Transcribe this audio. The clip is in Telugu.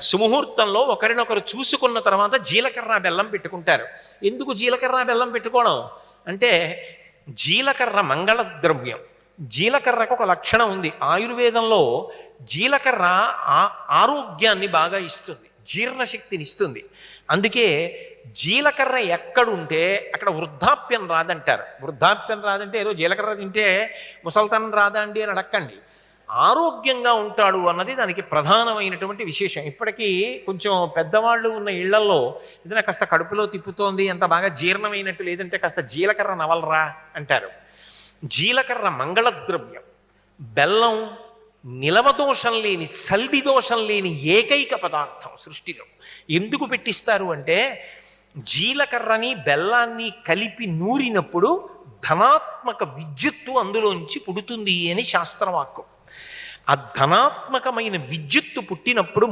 సుముహూర్తంలో ఒకరినొకరు చూసుకున్న తర్వాత జీలకర్ర బెల్లం పెట్టుకుంటారు. ఎందుకు జీలకర్ర బెల్లం పెట్టుకోవడం అంటే, జీలకర్ర మంగళ ద్రవ్యం. జీలకర్రకు ఒక లక్షణం ఉంది. ఆయుర్వేదంలో జీలకర్ర ఆరోగ్యాన్ని బాగా ఇస్తుంది, జీర్ణశక్తిని ఇస్తుంది. అందుకే జీలకర్ర ఎక్కడుంటే అక్కడ వృద్ధాప్యం రాదంటారు. వృద్ధాప్యం రాదంటే ఏదో జీలకర్ర తింటే ముసల్తనం రాదా అండి అని అడక్కండి. ఆరోగ్యంగా ఉంటాడు అన్నది దానికి ప్రధానమైనటువంటి విశేషం. ఇప్పటికీ కొంచెం పెద్దవాళ్ళు ఉన్న ఇళ్లల్లో ఏదైనా కాస్త కడుపులో తిప్పుతోంది, అంత బాగా జీర్ణమైనట్టు లేదంటే కాస్త జీలకర్ర నవలరా అంటారు. జీలకర్ర మంగళద్రవ్యం. బెల్లం నిలవదోషం లేని, చల్ది దోషం లేని ఏకైక పదార్థం సృష్టిలో. ఎందుకు పెట్టిస్తారు అంటే, జీలకర్రని బెల్లాన్ని కలిపి నూరినప్పుడు ధనాత్మక విద్యుత్తు అందులోంచి పుడుతుంది అని శాస్త్రవాక్కు. ఆ ధనాత్మకమైన విద్యుత్తు పుట్టినప్పుడు